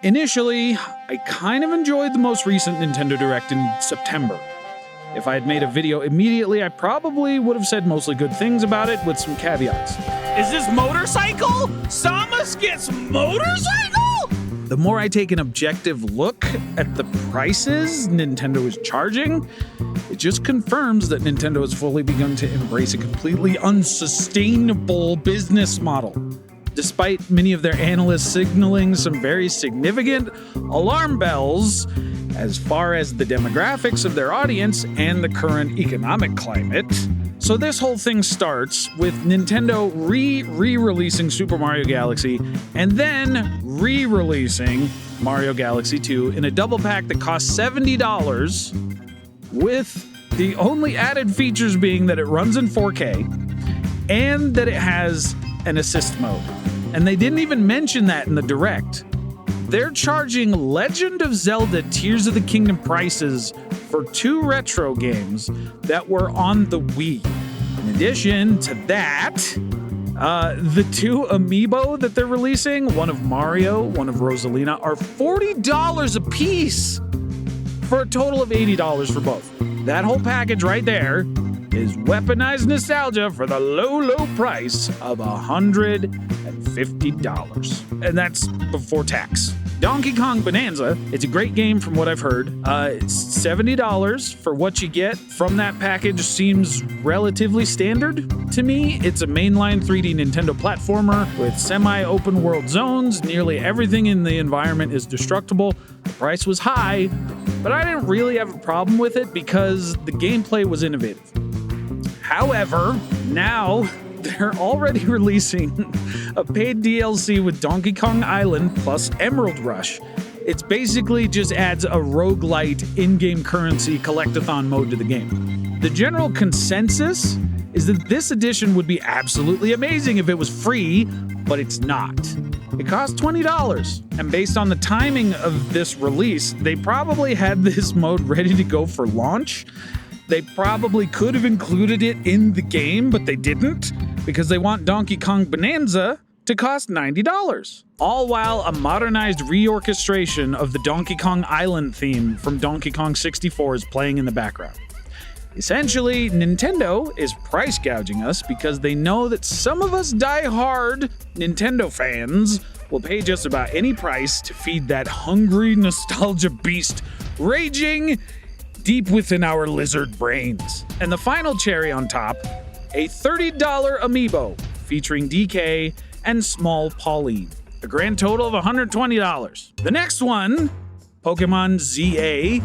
Initially, I kind of enjoyed the most recent Nintendo Direct in September. If I had made a video immediately, I probably would have said mostly good things about it with some caveats. Is this motorcycle? Samus gets motorcycle? The more I take an objective look at the prices Nintendo is charging, it just confirms that Nintendo has fully begun to embrace a completely unsustainable business model. Despite many of their analysts signaling some very significant alarm bells as far as the demographics of their audience and the current economic climate. So this whole thing starts with Nintendo re-releasing Super Mario Galaxy and then re-releasing Mario Galaxy 2 in a double pack that costs $70, with the only added features being that it runs in 4K and that it has an assist mode. And they didn't even mention that in the Direct. They're charging Legend of Zelda Tears of the Kingdom prices for 2 retro games that were on the Wii. In addition to that, the 2 Amiibo that they're releasing, one of Mario, one of Rosalina, are $40 a piece for a total of $80 for both. That whole package right there is weaponized nostalgia for the low price of $150. And that's before tax. Donkey Kong Bananza, it's a great game from what I've heard. It's $70 for what you get from that package. Seems relatively standard to me. It's a mainline 3D Nintendo platformer with semi-open world zones. Nearly everything in the environment is destructible. The price was high, but I didn't really have a problem with it because the gameplay was innovative. However, now they're already releasing a paid DLC with Donkey Kong Island plus Emerald Rush. It basically just adds a rogue-lite in-game currency collectathon mode to the game. The general consensus is that this edition would be absolutely amazing if it was free, but it's not. It costs $20, and based on the timing of this release, they probably had this mode ready to go for launch. They probably could have included it in the game, but they didn't, because they want Donkey Kong Bananza to cost $90. All while a modernized reorchestration of the Donkey Kong Island theme from Donkey Kong 64 is playing in the background. Essentially, Nintendo is price gouging us because they know that some of us die-hard Nintendo fans will pay just about any price to feed that hungry nostalgia beast raging deep within our lizard brains. And the final cherry on top, a $30 Amiibo featuring DK and Small Pauline. A grand total of $120. The next one, Pokemon ZA.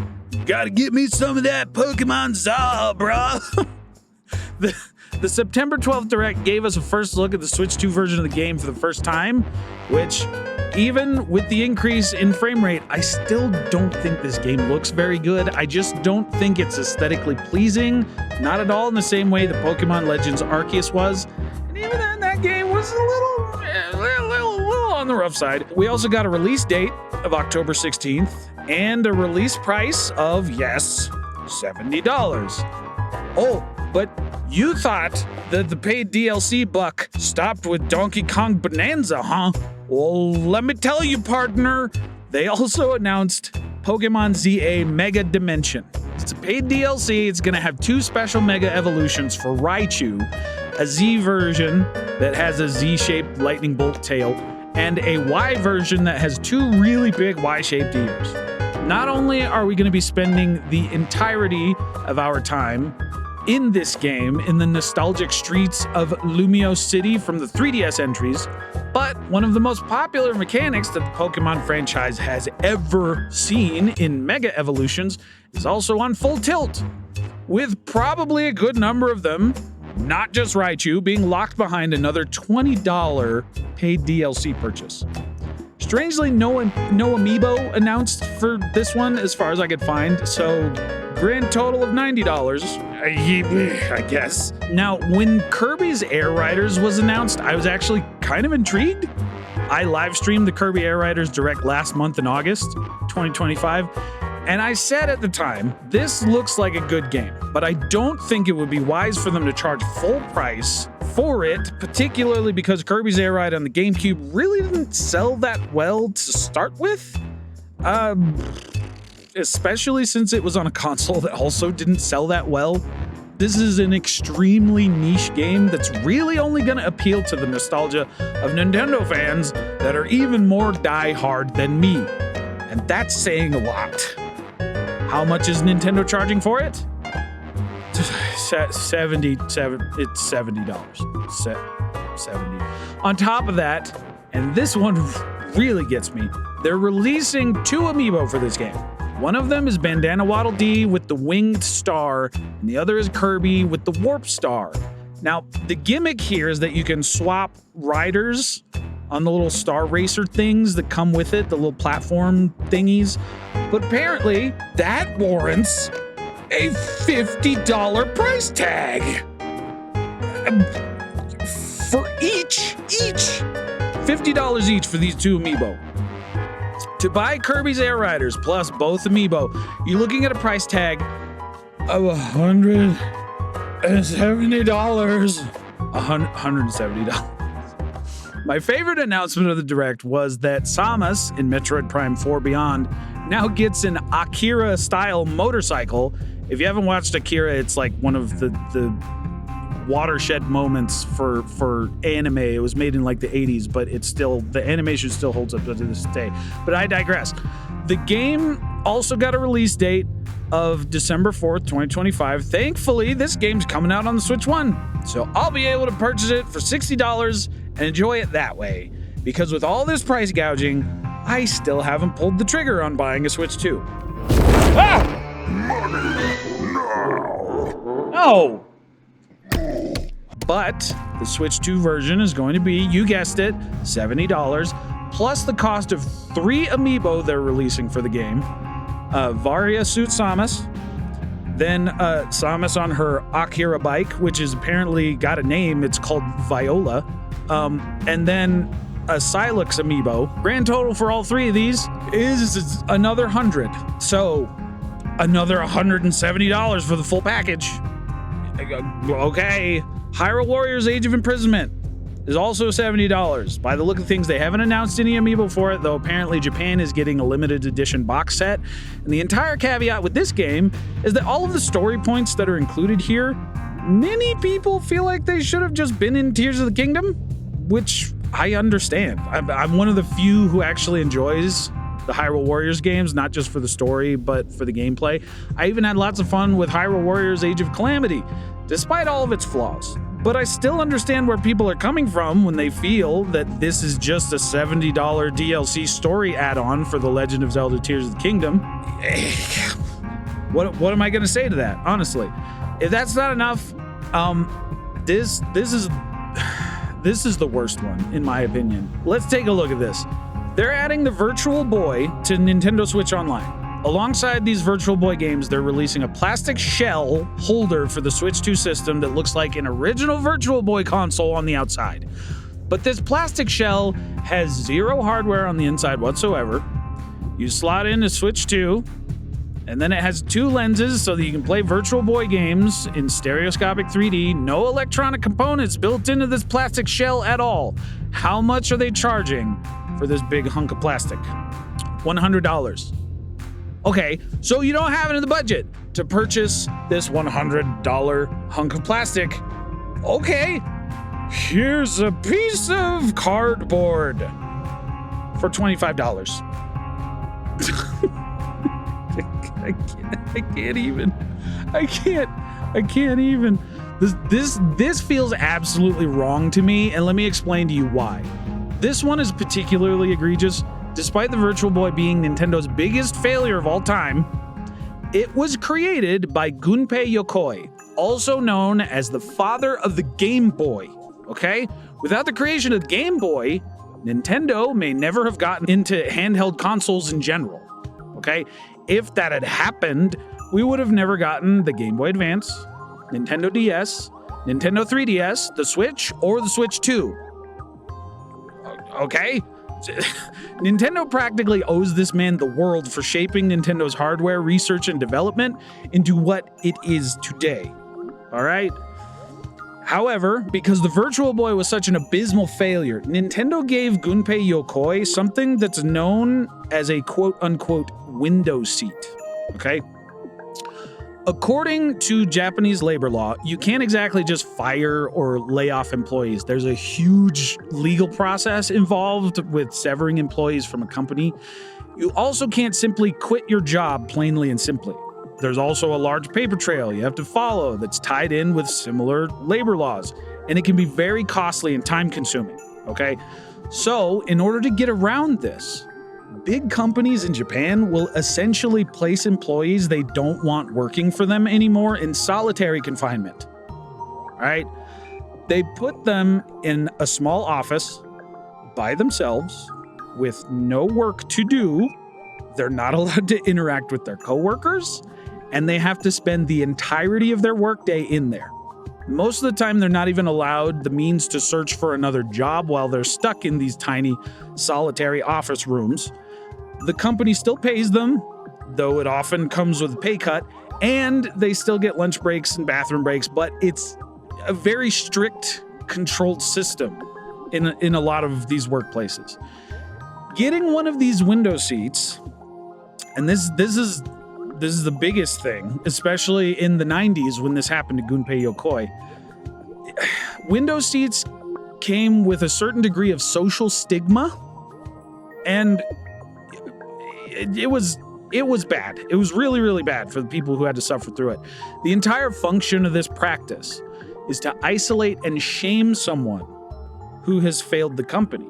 Gotta get me some of that Pokemon ZA, bruh. The September 12th Direct gave us a first look at the Switch 2 version of the game for the first time, which, even with the increase in frame rate, I still don't think this game looks very good. I just don't think it's aesthetically pleasing, not at all in the same way that Pokemon Legends Arceus was. And even then, that game was a little on the rough side. We also got a release date of October 16th and a release price of, yes, $70. Oh, but you thought that the paid DLC buck stopped with Donkey Kong Bananza, huh? Well, let me tell you, partner, they also announced Pokemon ZA Mega Dimension. It's a paid DLC. It's going to have 2 special Mega Evolutions for Raichu, a Z version that has a Z-shaped lightning bolt tail, and a Y version that has 2 really big Y-shaped ears. Not only are we going to be spending the entirety of our time in this game in the nostalgic streets of Lumio City from the 3DS entries, but one of the most popular mechanics that the Pokemon franchise has ever seen in Mega Evolutions is also on full tilt, with probably a good number of them, not just Raichu, being locked behind another $20 paid DLC purchase. Strangely, no Amiibo announced for this one as far as I could find, so grand total of $90, I guess. Now, when Kirby's Air Riders was announced, I was actually kind of intrigued. I live streamed the Kirby Air Riders Direct last month in August 2025, and I said at the time, this looks like a good game, but I don't think it would be wise for them to charge full price for it, particularly because Kirby's Air Ride on the GameCube really didn't sell that well to start with. Especially since it was on a console that also didn't sell that well. This is an extremely niche game that's really only going to appeal to the nostalgia of Nintendo fans that are even more die-hard than me. And that's saying a lot. How much is Nintendo charging for it? It's $70. 70. On top of that, and this one really gets me, they're releasing 2 Amiibo for this game. One of them is Bandana Waddle Dee with the winged star, and the other is Kirby with the warp star. Now, the gimmick here is that you can swap riders on the little star racer things that come with it, the little platform thingies. But apparently, that warrants a $50 price tag. For each. $50 each for these 2 Amiibo. To buy Kirby's Air Riders plus both Amiibo, you're looking at a price tag of $170. $170. My favorite announcement of the Direct was that Samus in Metroid Prime 4 Beyond now gets an Akira-style motorcycle. If you haven't watched Akira, it's like one of the watershed moments for anime. It was made in like the 80s, but it's still, the animation still holds up to this day. But I digress. The game also got a release date of December 4th, 2025. Thankfully, this game's coming out on the Switch 1. So I'll be able to purchase it for $60 and enjoy it that way. Because with all this price gouging, I still haven't pulled the trigger on buying a Switch 2. Ah! No! But the Switch 2 version is going to be, you guessed it, $70, plus the cost of 3 Amiibo they're releasing for the game. Varia Suit Samus, then Samus on her Akira bike, which is apparently got a name, it's called Viola, and then a Silux Amiibo. Grand total for all 3 of these is another $100. So another $170 for the full package. Okay. Hyrule Warriors Age of Imprisonment is also $70. By the look of things, they haven't announced any Amiibo for it, though apparently Japan is getting a limited edition box set. And the entire caveat with this game is that all of the story points that are included here, many people feel like they should have just been in Tears of the Kingdom, which I understand. I'm one of the few who actually enjoys the Hyrule Warriors games, not just for the story, but for the gameplay. I even had lots of fun with Hyrule Warriors Age of Calamity, despite all of its flaws. But I still understand where people are coming from when they feel that this is just a $70 DLC story add-on for The Legend of Zelda Tears of the Kingdom. What am I going to say to that, honestly? If that's not enough, this is the worst one, in my opinion. Let's take a look at this. They're adding the Virtual Boy to Nintendo Switch Online. Alongside these Virtual Boy games, they're releasing a plastic shell holder for the Switch 2 system that looks like an original Virtual Boy console on the outside. But this plastic shell has 0 hardware on the inside whatsoever. You slot in a Switch 2, and then it has 2 lenses so that you can play Virtual Boy games in stereoscopic 3D. No electronic components built into this plastic shell at all. How much are they charging for this big hunk of plastic? $100. Okay, so you don't have it in the budget to purchase this $100 hunk of plastic. Okay, here's a piece of cardboard for $25. I can't even. This feels absolutely wrong to me, and let me explain to you why. This one is particularly egregious. Despite the Virtual Boy being Nintendo's biggest failure of all time, it was created by Gunpei Yokoi, also known as the father of the Game Boy, okay? Without the creation of the Game Boy, Nintendo may never have gotten into handheld consoles in general, okay? If that had happened, we would have never gotten the Game Boy Advance, Nintendo DS, Nintendo 3DS, the Switch, or the Switch 2. Okay? Nintendo practically owes this man the world for shaping Nintendo's hardware research and development into what it is today. All right? However, because the Virtual Boy was such an abysmal failure, Nintendo gave Gunpei Yokoi something that's known as a quote-unquote window seat, okay? According to Japanese labor law, you can't exactly just fire or lay off employees. There's a huge legal process involved with severing employees from a company. You also can't simply quit your job plainly and simply. There's also a large paper trail you have to follow that's tied in with similar labor laws, and it can be very costly and time-consuming, okay? So, in order to get around this, big companies in Japan will essentially place employees they don't want working for them anymore in solitary confinement, all right? They put them in a small office by themselves with no work to do. They're not allowed to interact with their coworkers, and they have to spend the entirety of their workday in there. Most of the time, they're not even allowed the means to search for another job while they're stuck in these tiny, solitary office rooms. The company still pays them, though it often comes with a pay cut, and they still get lunch breaks and bathroom breaks, but it's a very strict, controlled system in a lot of these workplaces. Getting one of these window seats, and this is the biggest thing, especially in the 90s when this happened to Gunpei Yokoi. Window seats came with a certain degree of social stigma, and it was bad. It was really, really bad for the people who had to suffer through it. The entire function of this practice is to isolate and shame someone who has failed the company.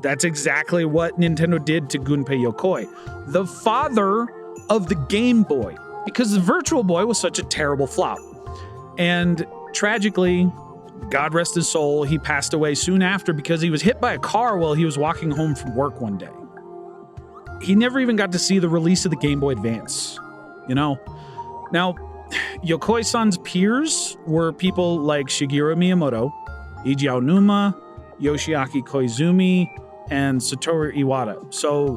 That's exactly what Nintendo did to Gunpei Yokoi, the father of the Game Boy, because the Virtual Boy was such a terrible flop. And tragically, God rest his soul, he passed away soon after because he was hit by a car while he was walking home from work one day. He never even got to see the release of the Game Boy Advance, you know? Now, Yokoi-san's peers were people like Shigeru Miyamoto, Eiji Aonuma, Yoshiaki Koizumi, and Satoru Iwata. So,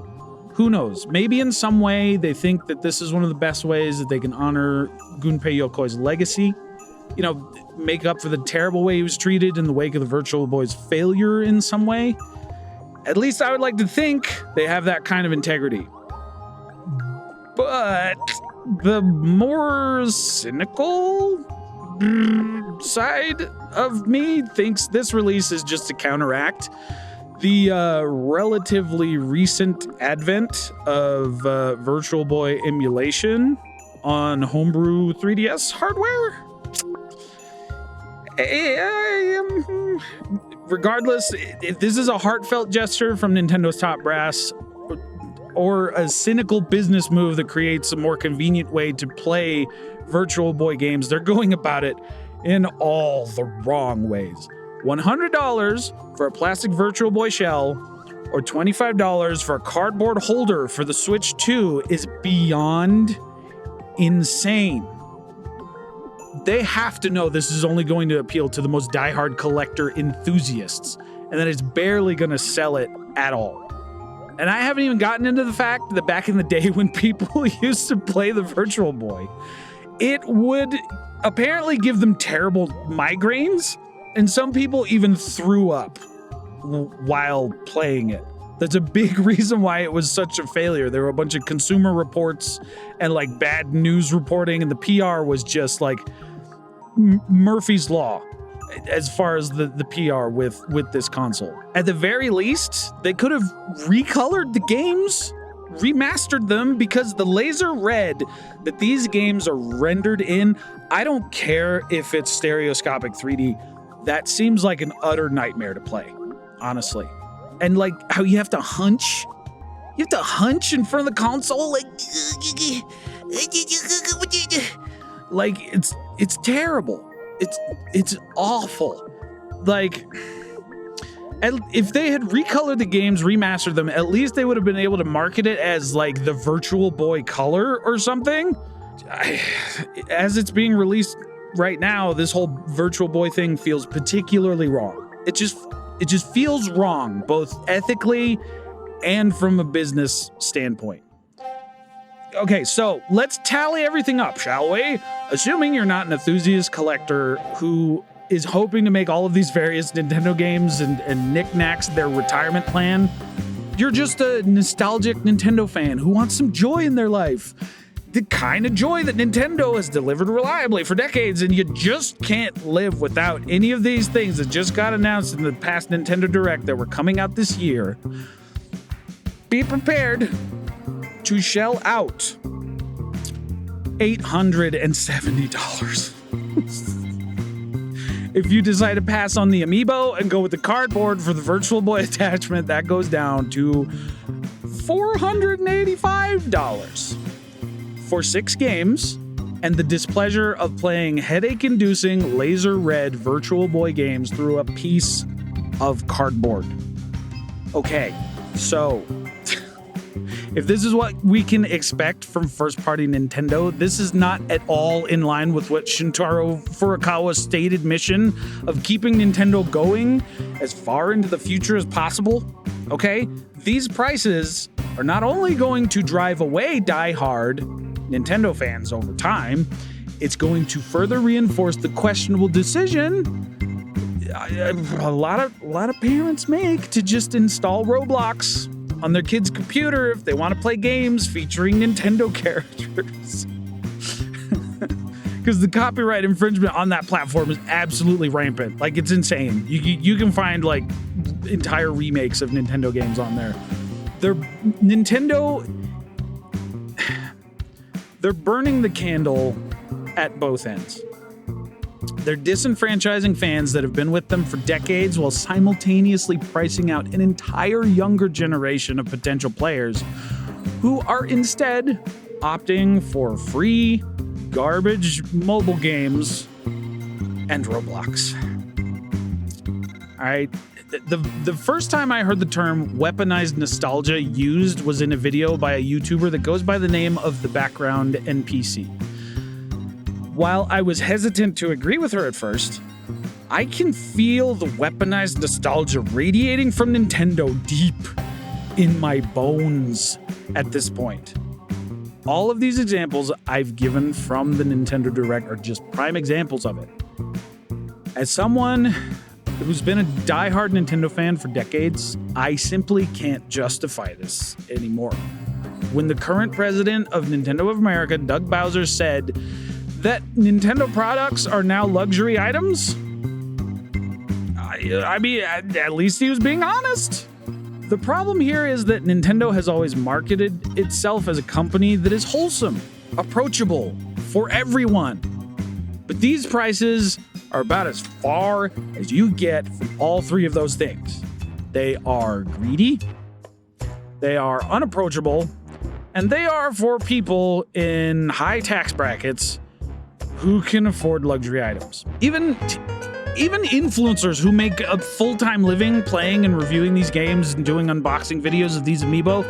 who knows? Maybe in some way they think that this is one of the best ways that they can honor Gunpei Yokoi's legacy. You know, make up for the terrible way he was treated in the wake of the Virtual Boy's failure in some way. At least I would like to think they have that kind of integrity. But the more cynical side of me thinks this release is just to counteract the relatively recent advent of Virtual Boy emulation on homebrew 3DS hardware. Regardless, if this is a heartfelt gesture from Nintendo's top brass or a cynical business move that creates a more convenient way to play Virtual Boy games, they're going about it in all the wrong ways. $100 for a plastic Virtual Boy shell or $25 for a cardboard holder for the Switch 2 is beyond insane. They have to know this is only going to appeal to the most diehard collector enthusiasts, and that it's barely going to sell it at all. And I haven't even gotten into the fact that back in the day when people used to play the Virtual Boy, it would apparently give them terrible migraines, and some people even threw up while playing it. That's a big reason why it was such a failure. There were a bunch of consumer reports and like bad news reporting, and the PR was just like Murphy's Law as far as the PR with this console. At the very least, they could have recolored the games, remastered them, because the laser red that these games are rendered in, I don't care if it's stereoscopic 3D. That seems like an utter nightmare to play, honestly. And like how you have to hunch. You have to hunch in front of the console, like it's terrible. It's awful. Like, if they had recolored the games, remastered them, at least they would have been able to market it as like the Virtual Boy Color or something. As it's being released right now, this whole Virtual Boy thing feels particularly wrong. It just feels wrong, both ethically and from a business standpoint. Okay, so let's tally everything up, shall we? Assuming you're not an enthusiast collector who is hoping to make all of these various Nintendo games and knickknacks their retirement plan, you're just a nostalgic Nintendo fan who wants some joy in their life. The kind of joy that Nintendo has delivered reliably for decades, and you just can't live without any of these things that just got announced in the past Nintendo Direct that were coming out this year. Be prepared to shell out $870. If you decide to pass on the Amiibo and go with the cardboard for the Virtual Boy attachment, that goes down to $485 for 6 games and the displeasure of playing headache-inducing laser red Virtual Boy games through a piece of cardboard. Okay, so if this is what we can expect from first-party Nintendo, this is not at all in line with what Shintaro Furukawa's stated mission of keeping Nintendo going as far into the future as possible. Okay? These prices are not only going to drive away die-hard Nintendo fans over time, it's going to further reinforce the questionable decision a lot of parents make to just install Roblox on their kids' computer if they want to play games featuring Nintendo characters. Because the copyright infringement on that platform is absolutely rampant. Like, it's insane. You can find, like, entire remakes of Nintendo games on there. They're burning the candle at both ends. They're disenfranchising fans that have been with them for decades while simultaneously pricing out an entire younger generation of potential players who are instead opting for free, garbage mobile games and Roblox. All right. The first time I heard the term weaponized nostalgia used was in a video by a YouTuber that goes by the name of the background NPC. While I was hesitant to agree with her at first, I can feel the weaponized nostalgia radiating from Nintendo deep in my bones at this point. All of these examples I've given from the Nintendo Direct are just prime examples of it. As someone who's been a diehard Nintendo fan for decades, I simply can't justify this anymore. When the current president of Nintendo of America, Doug Bowser, said that Nintendo products are now luxury items, I mean, at least he was being honest. The problem here is that Nintendo has always marketed itself as a company that is wholesome, approachable for everyone. But these prices are about as far as you get from all three of those things. They are greedy, they are unapproachable, and they are for people in high tax brackets who can afford luxury items. Even influencers who make a full-time living playing and reviewing these games and doing unboxing videos of these Amiibo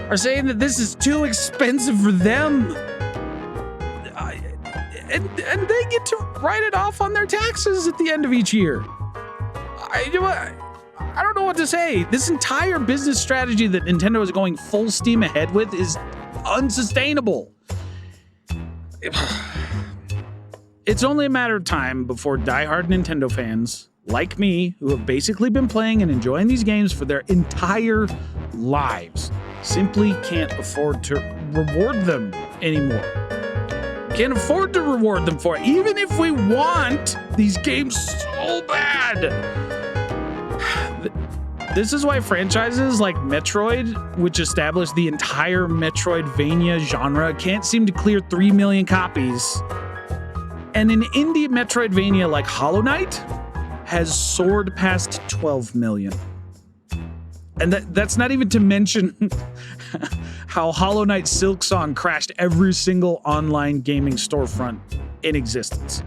are saying that this is too expensive for them. And they get to write it off on their taxes at the end of each year. I don't know what to say. This entire business strategy that Nintendo is going full steam ahead with is unsustainable. It's only a matter of time before diehard Nintendo fans, like me, who have basically been playing and enjoying these games for their entire lives, simply can't afford to reward them anymore. Can't afford to reward them for it, even if we want these games so bad. This is why franchises like Metroid, which established the entire Metroidvania genre, can't seem to clear 3 million copies. And an indie Metroidvania like Hollow Knight has soared past 12 million. And that's not even to mention how Hollow Knight Silksong crashed every single online gaming storefront in existence.